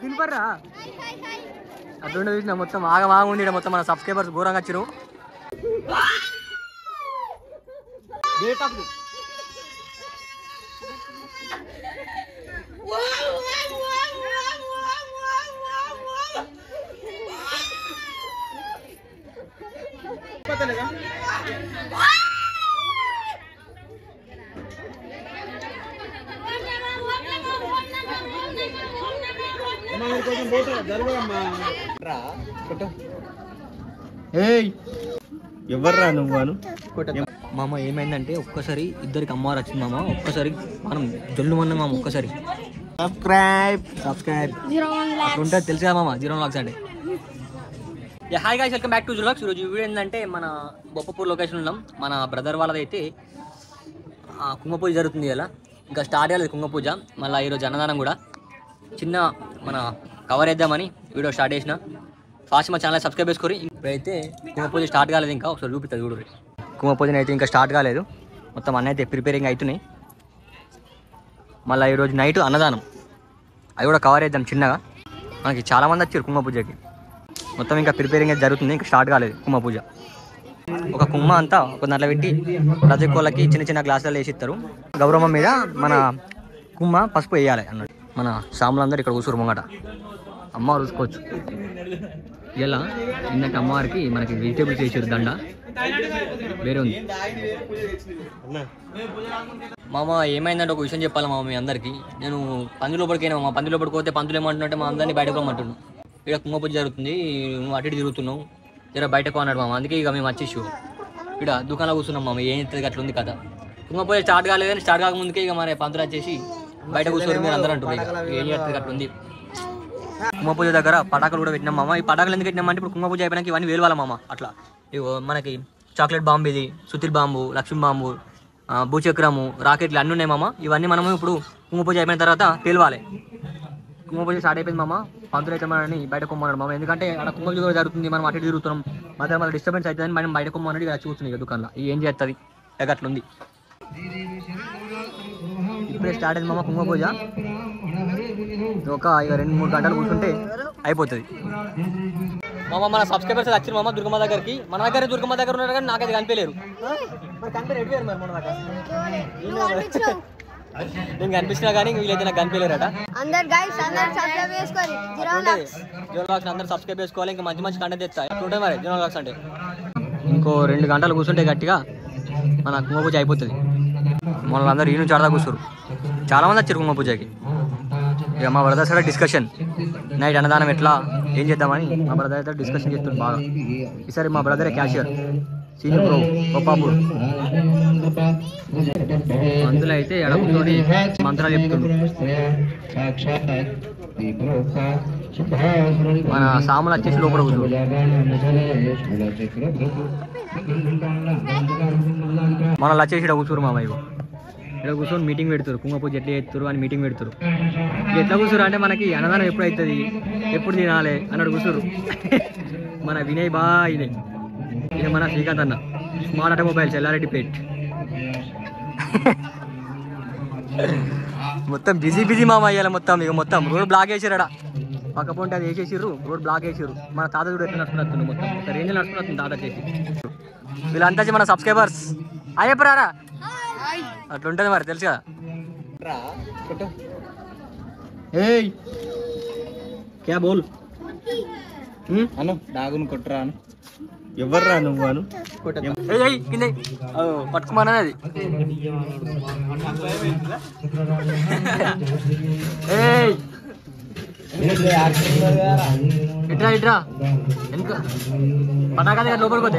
తినిపర్రా అట్లా చూసిన మొత్తం ఆగ ఉంది మొత్తం మన సబ్స్క్రైబర్స్ ఘోరంగా వచ్చారు. ఎవర్రా నువ్వు మామ ఏమైందంటే ఒక్కసారి ఇద్దరికి అమ్మవారు వచ్చింది మామ. ఒక్కసారి మనం జల్లు మన్నా మామ. ఒక్కసారి సబ్స్క్రైబ్ ఉంటుంది తెలుసు కదా మామ 0 Vlogs అంటే. Hi guys, welcome back to 0 Vlogs. ఈరోజు వీడియో ఏంటంటే మన బొప్పపూర్ లొకేషన్ ఉన్నాం. మన బ్రదర్ వాళ్ళదైతే కుంభ పూజ జరుగుతుంది కదా, ఇంకా స్టార్ట్ అయ్యలేదు కుంభ పూజ. మళ్ళీ ఈరోజు అన్నదానం కూడా చిన్న మన కవర్ వేద్దామని వీడియో స్టార్ట్ చేసిన. ఫాస్ట్ మా ఛానల్ సబ్స్క్రైబ్ చేసుకొని. ఇప్పుడైతే కుంభ పూజ స్టార్ట్ కాలేదు, ఇంకా ఒకసారి చూపిస్తుంది చూడు. కుంభ పూజన అయితే ఇంకా స్టార్ట్ కాలేదు, మొత్తం అన్న అయితే ప్రిపేరింగ్ అవుతున్నాయి. మళ్ళీ ఈరోజు నైట్ అన్నదానం, అది కూడా కవర్ చేద్దాం చిన్నగా. మనకి చాలామంది వచ్చారు కుంభ పూజకి. మొత్తం ఇంకా ప్రిపేరింగ్ అయితే జరుగుతుంది, ఇంకా స్టార్ట్ కాలేదు కుంభ పూజ. ఒక కుంభ అంతా ఒక దాంట్లో పెట్టి ప్రతి ఒక్కళ్ళకి చిన్న చిన్న గ్లాసులలో వేసి ఇస్తారు. గౌరవం మీద మన కుంభ పసుపు వేయాలి అన్నట్టు. మన సాములందరూ ఇక్కడ కూర్చోరు ముంగట. అమ్మవారు చూసుకోవచ్చు. ఇలా ఇందాక అమ్మవారికి మనకి వెజిటేబుల్స్ వేసారు, దండ వేరే ఉంది. మామ ఏమైందంటే ఒక విషయం చెప్పాలి మామ మీ అందరికీ. నేను పంది లోపలికైనా మా పంది లోపలికి పోతే పంతులు ఏమంటున్నట్టే మా అందరినీ బయటకు రమ్మంటున్నాను. ఇక్కడ కుంభ పూజ జరుగుతుంది, నువ్వు అటు ఇటు తిరుగుతున్నావు, జర బయటకు అన్నాడు మామ. అందుకే ఇక మేము వచ్చేసి ఇక్కడ దుకాణంలో కూర్చున్నాం మామ. ఏం అవుతుంది అట్లా ఉంది కదా. కుంభ పూజ స్టార్ట్ కాలేదు కానీ స్టార్ట్ కాకముందుకే ఇక మరి పంతులు వచ్చేసి బయట కూర్చొని మీరు అందరూ అంటున్నారు ఇక ఏం చేస్తుంది అట్లా ఉంది. కుంభ పూజ దగ్గర పటాకులు కూడా పెట్టినాం మామ. ఈ పటాకులు ఎందుకు పెట్టినామంటే ఇప్పుడు కుంభ పూజ అయిపోయినాక ఇవన్నీ వేలువాల మామ. అట్లా ఇగో మనకి చాక్లెట్ బాంబు, ఇది సుతిల్ బాంబు, లక్ష్మీ బాంబు, భూచక్రము, రాకెట్లు అన్నీ ఉన్నాయి మామ. ఇవన్నీ మనము ఇప్పుడు కుంభ పూజ అయిపోయిన తర్వాత పేలవాలి. కుంభ పూజ స్టార్ట్ అయిపోయింది మామ. పంతులు అయితే మనని బయట కొమ్మన్నాడు మామ. ఎందుకంటే అక్కడ కుంభ పూజ జరుగుతుంది, మనం అటు తిరుగుతున్నాం, మళ్ళీ డిస్టర్బెన్స్ అవుతుందని మనం బయట కొమ్మన్నాడు. ఇలా చూస్తున్నాయి ఇక దుకాణంలో ఏం చేస్తుంది అట్లుంది. ఇప్పుడే స్టార్ట్ అయింది మామ కుంభ పూజ. ఒక ఇక 2-3 గంటలు కూర్చుంటే అయిపోతుంది మామ. మన సబ్స్క్రైబర్స్ వచ్చారు మామ దుర్గమ్మ దగ్గరికి. మన దగ్గర దుర్గమ్మ దగ్గర ఉన్నారు కానీ నాకైతే కనిపించలేరు. నేను కనిపించినా కానీ వీళ్ళైతే నాకు కనిపించలేరట. అందరు సబ్స్క్రైబ్ చేసుకోవాలి, ఇంకా మంచి మంచి కంటెంట్ తెస్తాయి. అట్లుంటాయి మరి 0 Vlogs అంటే. ఇంకో 2 గంటలు కూర్చుంటే గట్టిగా మన కుంభ పూజ అయిపోతుంది. మన అందరూ ఈ నుంచి అడదా కూర్చోరు, చాలామంది వచ్చారు కుంభ పూజకి. ఇక మా బ్రదర్స్ కూడా డిస్కషన్, నైట్ అన్నదానం ఎట్లా ఏం చేద్దామని మా బ్రదర్ అయితే డిస్కషన్ చేస్తుంది బాగా. ఈసారి మా బ్రదరే క్యాషియర్, సీనియర్ ప్రో బొప్పాపూర్. అందులో అయితే ఎడకుతోని మంత్రాలు చెప్తుండ్రు. మన సాములు వచ్చేసి లోపల కూర్చోరు. మనల్ని వచ్చేసి ఇక్కడ కూర్చోరు మామ. ఇగో ఇక్కడ కూర్చొని మీటింగ్ పెడతారు, కుంభ పూజ ఎట్లా చేస్తారు అని మీటింగ్ పెడతారు. ఎట్లా కూర్చోరు అంటే మనకి అన్నదానం ఎప్పుడు అవుతుంది, ఎప్పుడు తినాలి అన్నాడు కూర్చోరు. మన వినయ్ బాయ్, ఇది మన శ్రీకాంత్ అన్న, స్మార్ట్ ఆటోమొబైల్స్ ఎల్లారెడ్డిపేట్. మొత్తం బిజీ మామ అయ్యాలి మొత్తం. ఇక మొత్తం రోడ్ బ్లాక్ వేసారు, పక్క పొంటే అది వేసేసారు, రోడ్ బ్లాక్ వేసారు. మన తాత కూడా ఎట్లా నడుచుకున్నట్టు మొత్తం ఒక రేంజ్ నడుచుకున్నట్టు తాత చేసి. వీళ్ళంతా మన సబ్స్క్రైబర్స్ అయ్యప్పరారా అట్లుంటుంది మరి తెలుసు కదా. ఏయ్ క్యా బోల్ అను డాగును కొట్టరా అను. ఎవర్రా నువ్వు అను. కింద పట్టుకోమన్నది అది. ఇట్రా ఇట్రా ఎంత పటాకా దగ్గర లోపలికి పోతే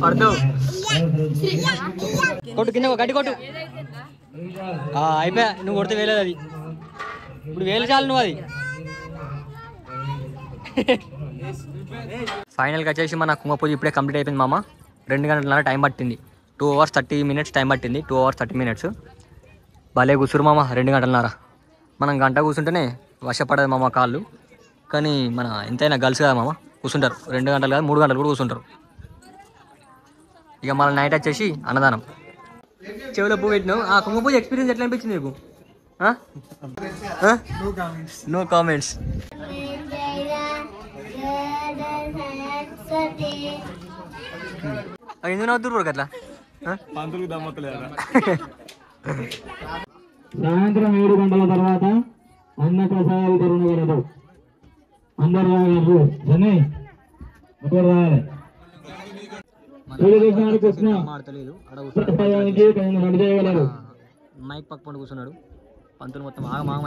పడతావు. కొట్టు కింద గడ్డి కొట్టు. అయిపోయా, నువ్వు కొడితే వేయలేదు అది. ఇప్పుడు వేలు చాలు నువ్వు అది. ఫైనల్గా వచ్చేసి మన కుంభ పూజ ఇప్పుడే కంప్లీట్ అయిపోయింది మామ. 2 గంటల టైం పట్టింది. 2 hours 30 minutes టైం పట్టింది. 2 hours 30 minutes. భలే కూర్చురు మామ 2 గంటలన్నర. మనం గంట కూర్చుంటేనే వశపడదు మామ కాళ్ళు. కానీ మన ఎంతైనా గర్ల్స్ కదా మామ, కూర్చుంటారు, 2 గంటలు కాదు 3 గంటలు కూడా కూర్చుంటారు. ఇక మళ్ళీ నైట్ వచ్చేసి అన్నదానం. చెవిలో పువ్వు పెట్టినావు. ఆ కుంకుమ పూజ ఎక్స్పీరియన్స్ ఎట్లా అనిపించింది నీకు? No comments. ఎందుకు నవ్వుతుర్రు అట్లా? సాయంత్రం 7 గంటల తర్వాత అన్న ప్రసాద వితరణ కలదు. అందరు రాగలరు. రావాలి. మైక్ పక్క పండు కూర్చున్నాడు. పంతులు మొత్తం ఆగమాగం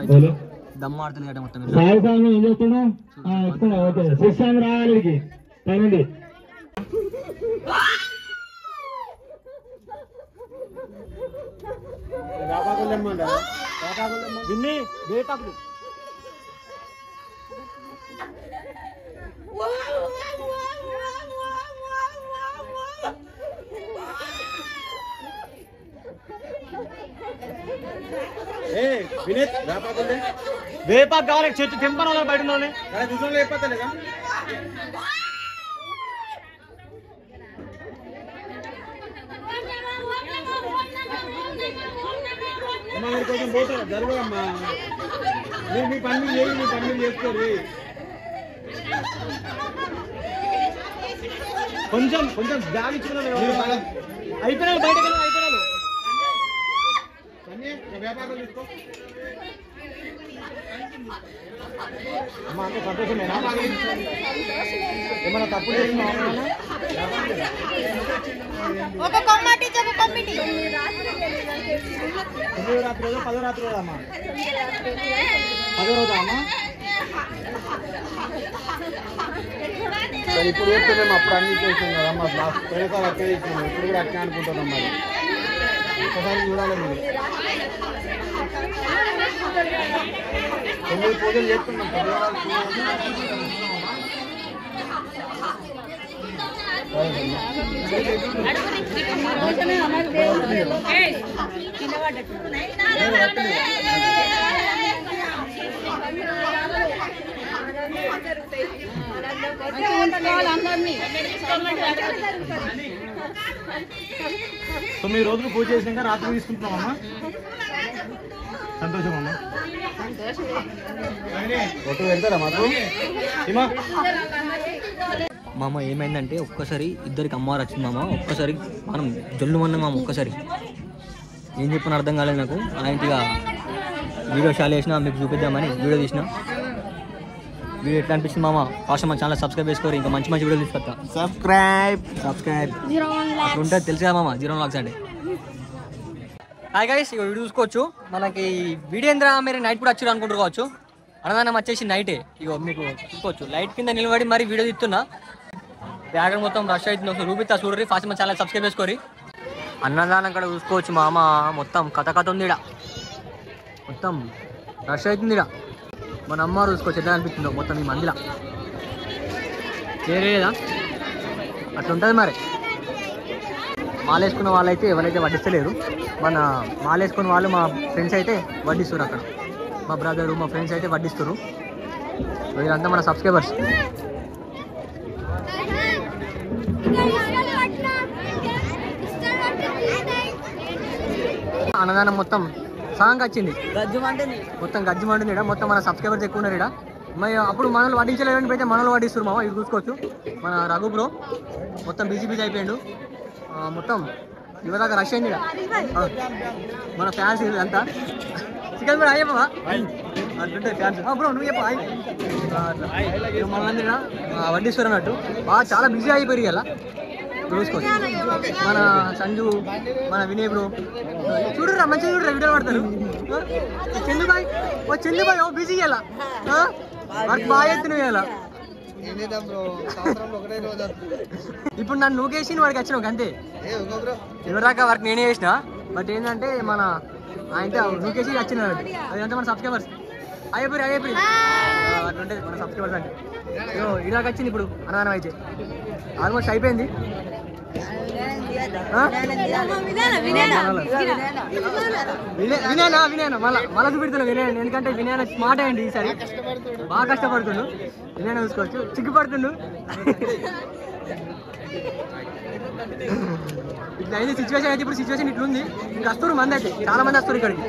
దమ్మ ఆడుతుంది మొత్తం. ఏం చేస్తున్నా రావాలి. వేపాకు కావాలి. చెట్టు తెంపన వాళ్ళు బయట కూర్చొని లేకపోతలేదా? కొంచెం పోతారా జరగమ్మా. మీరు మీ పనులు చేయి, మీ పనులు చేసుకోరు. కొంచెం కొంచెం జాగించుకున్నాను. అయిపోయినా బయటకు అయిపోయినాను. వ్యాపారం తీసుకో అమ్మా. అంత సంతోషమేనా? ఏమన్నా తప్పు చేసినా? రాత్రి రోజు 10 రాత్రి రోజమ్మా. 10 రోజా అమ్మా? సరే ఇప్పుడు చెప్తే మేము అప్పుడు అన్ని చేసాం కదమ్మా. పోయినసారి అట్టే ఇచ్చినాం, ఇప్పుడు కూడా అట్నే అనుకుంటున్నాం. మరి ఒకసారి చూడాలి. మీరు 9 పూజలు చేస్తున్నాం. తొమ్మిది రోజులు పూజ చేసినాక రాత్రి తీసుకుంటున్నామమ్మా. సంతోషం అమ్మా. ఒట్టు పెడతారా మాకు? మామ ఏమైందంటే ఒక్కసారి ఇద్దరికి అమ్మవారు వచ్చింది మామ. ఒక్కసారి మనం జల్లు మన్నాం మామ. ఒక్కసారి ఏం చెప్పిన అర్థం కాలేదు నాకు. అలాంటిగా వీడియో షాల్ వేసినా మీకు చూపిద్దామని వీడియో తీసిన. వీడియో ఎట్లా అనిపిస్తుంది మామ? ఫాస్ట్ మా ఛానల్ సబ్స్క్రైబ్ చేసుకోరు. ఇంకా మంచి మంచి వీడియోలు తీసుకొస్తా. సబ్స్క్రైబ్ అట్లా ఉంటుంది తెలుసు కదా మామ. 01 Vlogs అంటే. హాయ్ గైస్, ఇక వీడియో చూసుకోవచ్చు. మనకి వీడేంద్ర మీరు నైట్ కూడా వచ్చారు అనుకుంటారు కావచ్చు. అన్నదానం వచ్చేసి నైటే. ఇగో మీకు చూసుకోవచ్చు. లైట్ కింద నిలబడి మరి వీడియో తీస్తున్నా. బ్యాగ్ మొత్తం రష్ అవుతుంది. ఒకసారి చూపిస్తా చూడరి. ఫాస్ట్ మా ఛానల్ సబ్స్క్రైబ్ చేసుకోరి. అన్నదానం కూడా చూసుకోవచ్చు మామ. మొత్తం కథ ఉంది ఇక్కడ. మొత్తం రష్ అవుతుంది ఇక్కడ. మన అమ్మ చూసుకోవచ్చు ఎట్లా అనిపిస్తుందో మొత్తం ఈ మందిలా. చేరేదా అట్లా ఉంటుంది మరి. మాలేసుకున్న వాళ్ళైతే ఎవరైతే వడ్డిస్తలేరు. మన మాలేసుకున్న వాళ్ళు మా ఫ్రెండ్స్ అయితే వడ్డిస్తారు. అక్కడ మా బ్రదరు మా ఫ్రెండ్స్ అయితే వడ్డిస్తారు. వీళ్ళంతా మన సబ్స్క్రైబర్స్. అన్నదానం మొత్తం సాంగ్ వచ్చింది. మొత్తం గజ్జు మంటుంది ఇక్కడ. మొత్తం మన సబ్స్క్రైబర్స్ ఎక్కువ ఉన్నారు ఇక్కడ. మరి అప్పుడు మనల్ని వడ్డించలేదని అయితే మనల్ని వడ్డిస్తారు మామ. ఇది చూసుకోవచ్చు. మన రఘు బ్రో మొత్తం బిజీ అయిపోయాడు. మొత్తం ఇవదాకా రష్ అయింది ఇక్కడ. మన ఫ్యాన్స్ అంతా చికెన్ కూడా అయ్యప్పా అట్లుంటే ఫ్యాన్స్. బ్రో నువ్వు చెప్పా మనందరి వడ్డీశ్వర్ అన్నట్టు బాగా చాలా బిజీ అయిపోయి అలా చూసుకోవచ్చు. మన సంజు మన వినయ్ బ్రో చూడరా మంచిగా చూడరా వీడియో పడతారు. చందుబాయ్ చందుబాయ్ బిజీ అలా వర్క్ బాగా ఎత్తున ఇలా. ఇప్పుడు నన్ను నువ్వు చేసి వాడికి వచ్చినావు అంతే. ఎవరిదాకా వర్క్ నేనే చేసిన. బట్ ఏంటంటే మన ఆయనతో నువ్వుకేసి వచ్చిన అదంతా మన సబ్స్క్రైబర్స్ అయ్యపురి అట్లుంటుంది మన సబ్స్క్రైబర్స్ అంటే. ఇలాగ వచ్చింది ఇప్పుడు అన్నదానం అయితే ఆల్మోస్ట్ అయిపోయింది. వినయనా మళ్ళా చూపెడుతున్నా వినయన్, ఎందుకంటే వినయన స్మార్ట్ అయ్యండి ఈసారి, బాగా కష్టపడుతుండు. వినయన చూసుకోవచ్చు, చిక్కుపడుతుండు. ఇట్లా అయింది సిచ్యువేషన్ అయితే. ఇప్పుడు సిచ్యువేషన్ ఇట్లుంది, ఇంకా వస్తారు మంది అయితే, చాలా మంది వస్తారు ఇక్కడికి.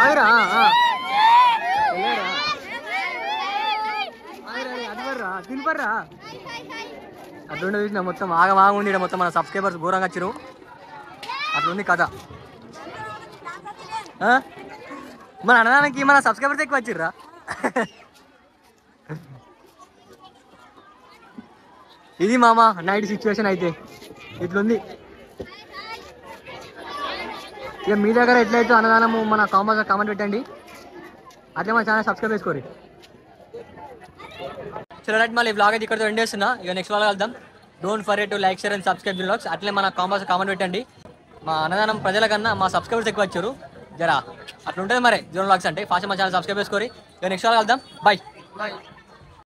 ఆవిరా అదివర్రా తినిపర్రా అట్లుండే చూసిన మొత్తం ఆగ ఉండి మొత్తం మన సబ్స్క్రైబర్స్ ఘోరంగా వచ్చారు. అట్లుంది కథ. మన అన్నదానికి మన సబ్స్క్రైబర్స్ ఎక్కువ వచ్చిర్రా. ఇది మామ నైట్ సిచ్యువేషన్ అయితే ఇట్లుంది. ఇక మీ దగ్గర ఎట్లయితే అన్నదానము మన కామెంట్ పెట్టండి, అట్లే మన ఛానల్ సబ్స్క్రైబ్ చేసుకోరు. చలో రైట్, మళ్ళీ బ్లాగ్ అయితే ఇక్కడ ఎండ్ చేస్తున్నా. ఇక నెక్స్ట్ బ్లాగ్ వెళ్దాం. Don't forget to like, share and subscribe blogs. అట్లే మన కామెంట్ పెట్టండి. మా అన్నదానం ప్రజల కన్నా మా సబ్స్క్రైబర్స్ ఎక్కువ వచ్చారు జరా, అట్లా ఉంటుంది మరి జోన్ బ్లాగ్స్ అంటే. ఫాస్ట్ మా ఛానల్ సబ్స్క్రైబ్ చేసుకోరి. ఇక నెక్స్ట్ బ్లాగ్ వెళ్దాం. బాయ్.